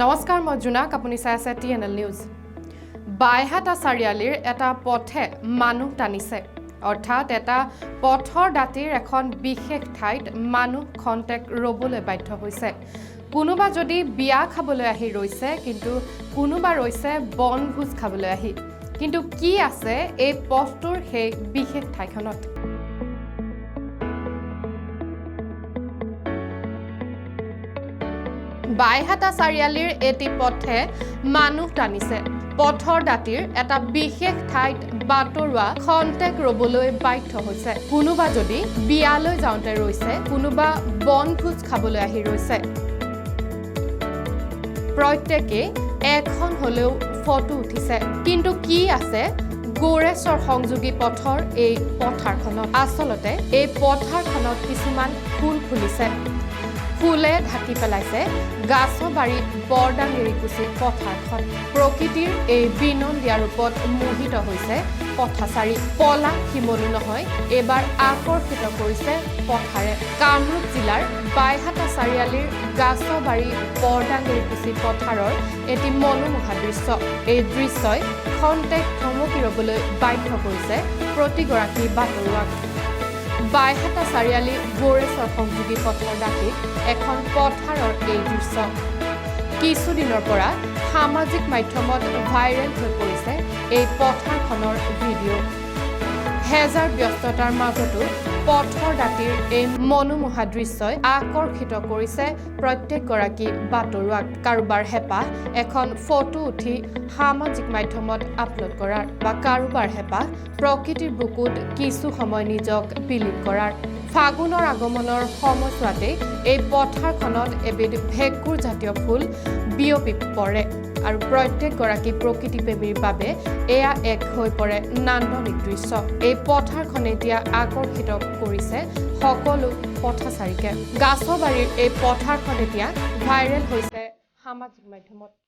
নমস্কাৰ মই জুনাক আপুনি চাই আছে TNL নিউজ বাইহাটা চাৰিআলিৰ এটা পথে মানুহ টানিছে অৰ্থাৎ এটা পথৰ দাঁতিৰ এখন বিশেষ ঠাইত মানুহ খন্তেক ৰবলৈ বাধ্য হৈছে কোনোবা যদি বিয়া খাবলৈ আহি ৰৈছে কিন্তু কোনোবা ৰৈছে বনভোজ খাবলৈ আহি কিন্তু কি আছে এই পথটোৰ সেই বিশেষ ঠাইখনত বাইহাটা চাৰিআলিৰ এটি পথে মানুহ টানিছে পথৰ দাঁতিৰ এটা বিশেষ ঠাইত বাটৰুৱা খন্তেক ৰবলৈ বাধ্য হৈছে কোনোবা যদি বিয়ালৈ যাওঁতে ৰৈছে কোনোবা বনভোজ খাবলৈ আহি ৰৈছে প্ৰত্যেকে এখন হলেও ফটো উঠিছে কিন্তু কি আছে গৌৰেশ্বৰ সংযোগী পথৰ এই পথাৰখনত আচলতে এই পথাৰখনত কিছুমান ফুল ফুলিছে ফুলে ঢাকি পেলাইছে গাছবাৰী বৰডাংগিৰিকুছি পথাৰখন প্ৰকৃতিৰ এই বিনন্দীয়া ৰূপত মোহিত হৈছে পথাচাৰী পলা শিমলু নহয় এবাৰ আকৰ্ষিত কৰিছে পথাৰে কামৰূপ জিলাৰ বাইহাটা চাৰিআলিৰ গাছবাৰী বৰডাংগিৰিকুছি পথাৰৰ এটি মনোমোহা দৃশ্য এই দৃশ্যই খন্তেক থমকি ৰবলৈ বাধ্য কৰিছে প্ৰতিগৰাকী বাটৰুৱাক বাইহাটা চাৰিআলি গৌৰেশ্বৰ সংযোগী পথৰ দাঁতিত এখন পথাৰৰ এই দৃশ্য কিছুদিনৰ পৰা সামাজিক মাধ্যমত ভাইৰেল হৈ পৰিছে এই পথাৰখনৰ ভিডিঅ' হেজাৰ ব্যস্ততাৰ মাজতো পথৰ দাঁতিৰ এই মনোমোহা দৃশ্যই আকৰ্ষিত কৰিছে প্ৰত্যেকগৰাকী বাটৰুৱাক কাৰোবাৰ হেঁপাহ এখন ফটো উঠি সামাজিক মাধ্যমত আপলোড কৰাৰ বা কাৰোবাৰ হেঁপাহ প্ৰকৃতিৰ বুকুত কিছু সময় নিজক বিলীন কৰাৰ ফাগুনৰ আগমনৰ সময়ছোৱাতে এই পথাৰখনত এবিধ ভেঁকুৰ জাতীয় ফুল বিয়পি পৰে আৰু প্ৰত্যেকগৰাকী প্ৰকৃতিপ্ৰেমীৰ বাবে এয়া এক হৈ পৰে নান্দনিক দৃশ্য এই পথাৰখনে এতিয়া আকৰ্ষিত কৰিছে সকলো পথাচাৰীকে গাছবাৰীৰ এই পথাৰখন এতিয়া ভাইৰেল হৈছে সামাজিক মাধ্যমত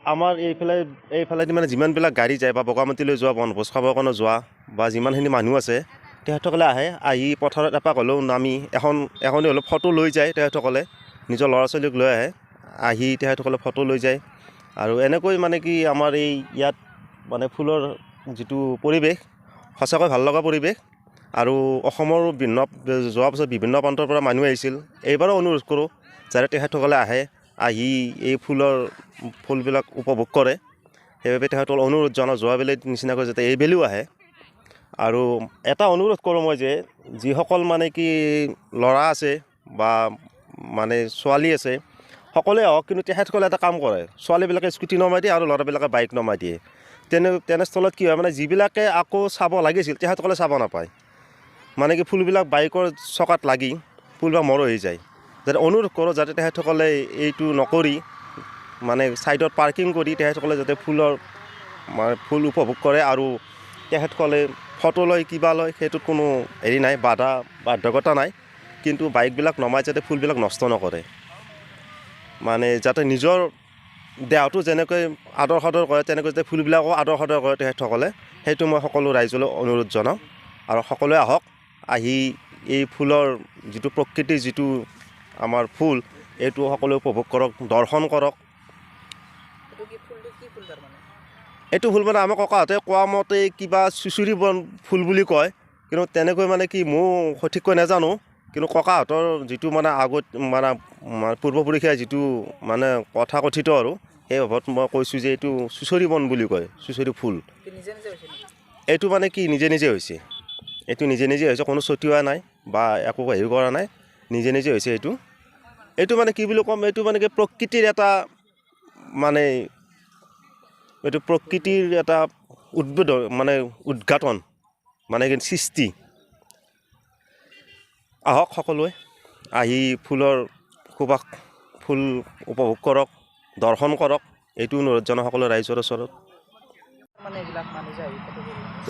আমাৰ এইফালেদি মানে যিমানবিলাক গাড়ী যায় বা বগামাটিলৈ যোৱা বনভোজ খাবৰ কাৰণে যোৱা বা যিমানখিনি মানুহ আছে তেখেতসকলে আহি পথাৰত এপাক হ'লেও নামি এখনি হ'লেও ফটো লৈ যায় তেখেতসকলে নিজৰ ল'ৰা ছোৱালীক লৈ আহি তেখেতসকলে ফটো লৈ যায় আৰু এনেকৈ মানে কি আমাৰ এই ইয়াত মানে ফুলৰ যিটো পৰিৱেশ সঁচাকৈ ভাল লগা পৰিৱেশ আৰু অসমৰ যোৱা বছৰ বিভিন্ন প্ৰান্তৰ পৰা মানুহ আহিছিল এইবাৰো অনুৰোধ কৰোঁ যাতে তেখেতসকলে আহি এই ফুলবিলাক উপভোগ কৰে সেইবাবে তেখেতসকল অনুৰোধ জনাওঁ যোৱাবেলি নিচিনাকৈ যাতে এইবেলিও আহে আৰু এটা অনুৰোধ কৰোঁ মই যে যিসকল মানে কি ল'ৰা আছে বা মানে ছোৱালী আছে সকলোৱে আহক কিন্তু তেখেতসকলে এটা কাম কৰে ছোৱালীবিলাকে স্কুটি নমাই দিয়ে আৰু ল'ৰাবিলাকে বাইক নমাই দিয়ে তেনেস্থলত কি হয় মানে যিবিলাকে আকৌ চাব লাগিছিল তেখেতসকলে চাব নাপায় মানে কি ফুলবিলাক বাইকৰ চকাত লাগি ফুলবিলাক মৰহি হৈ যায় যাতে অনুৰোধ কৰোঁ যাতে তেখেতসকলে এইটো নকৰি মানে ছাইডত পাৰ্কিং কৰি তেখেতসকলে যাতে ফুল উপভোগ কৰে আৰু তেখেতসকলে ফটো লয় কিবা লয় সেইটোত কোনো হেৰি নাই বাধ্যকতা নাই কিন্তু বাইকবিলাক নমাই যাতে ফুলবিলাক নষ্ট নকৰে মানে যাতে নিজৰ দেহটো যেনেকৈ আদৰ সাদৰ কৰে তেনেকৈ যাতে ফুলবিলাকো আদৰ সাদৰ কৰে তেখেতসকলে সেইটো মই সকলো ৰাইজলৈ অনুৰোধ জনাওঁ আৰু সকলোৱে আহক আহি এই ফুলৰ যিটো প্ৰকৃতিৰ যিটো আমাৰ ফুল এইটো সকলোৱে উপভোগ কৰক দৰ্শন কৰক এইটো ফুল মানে আমাৰ ককাহঁতে কোৱা মতে কিবা চুচুৰি বন ফুল বুলি কয় কিন্তু তেনেকৈ মানে কি মই সঠিককৈ নাজানো কিন্তু ককাহঁতৰ যিটো মানে আগত মানে পূৰ্বপুৰুষীয়া যিটো মানে কথা কথিত আৰু সেই ভাৱত মই কৈছোঁ যে এইটো চুচৰি বন বুলি কয় চুচৰি ফুল এইটো মানে কি নিজে নিজে হৈছে এইটো নিজে নিজে হৈছে কোনো ছটিওৱা নাই বা একো হেৰি কৰা নাই নিজে নিজে হৈছে এইটো মানে কি বুলি ক'ম এইটো মানে কি প্ৰকৃতিৰ এটা মানে এইটো প্ৰকৃতিৰ এটা উদ্বোধন মানে উদঘাটন মানে সৃষ্টি। আহক সকলোৱে আহি ফুলৰ সুবাস ফুল উপভোগ কৰক, দৰ্শন কৰক, এইটো অনুৰোধ জনাওঁ সকলো ৰাইজৰ ওচৰত।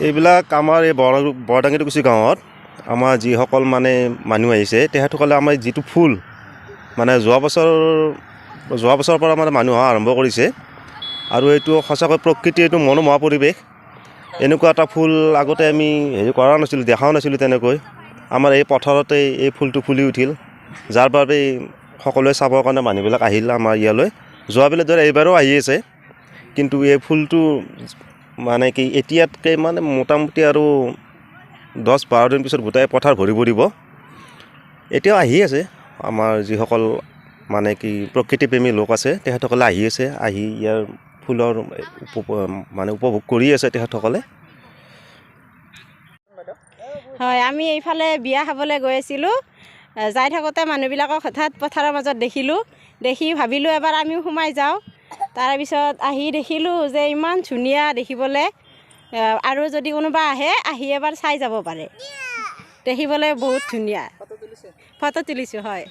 এইবিলাক আমাৰ এই বৰদাঙিটুকুচি গাঁৱত আমাৰ যিসকল মানে মানুহ আহিছে তেখেতসকলে আমাৰ যিটো ফুল মানে যোৱা বছৰৰ পৰা মানে মানুহ অহা আৰম্ভ কৰিছে আৰু এইটো সঁচাকৈ প্ৰকৃতিৰ এইটো মনোমোহা পৰিৱেশ। এনেকুৱা এটা ফুল আগতে আমি হেৰি কৰা নাছিলোঁ, দেখাও নাছিলোঁ তেনেকৈ। আমাৰ এই পথাৰতে এই ফুলটো ফুলি উঠিল, যাৰ বাবে সকলোৱে চাবৰ কাৰণে মানুহবিলাক আহিল আমাৰ ইয়ালৈ। যোৱাবিলাক ধৰ এইবাৰো আহি আছে, কিন্তু এই ফুলটো মানে কি এতিয়াতকৈ মানে মোটামুটি আৰু 10-12 দিন পিছত গোটেই পথাৰ ভৰি পৰিব। এতিয়াও আহি আছে আমাৰ যিসকল মানে কি প্ৰকৃতিপ্ৰেমী লোক আছে তেখেতসকলে আহি আছে, আহি ইয়াৰ ফুলৰ মানে উপভোগ কৰি আছে তেখেতসকলে। হয়, আমি এইফালে বিয়া খাবলৈ গৈ আছিলোঁ। যাই থাকোঁতে মানুহবিলাকক হঠাৎ পথাৰৰ মাজত দেখি ভাবিলোঁ এবাৰ আমিও সোমাই যাওঁ। তাৰপিছত আহি দেখিলোঁ যে ইমান ধুনীয়া দেখিবলৈ, আৰু যদি কোনোবা আহি এবাৰ চাই যাব পাৰে। দেখিবলৈ বহুত ধুনীয়া। ফটো তুলিছোঁ হয়।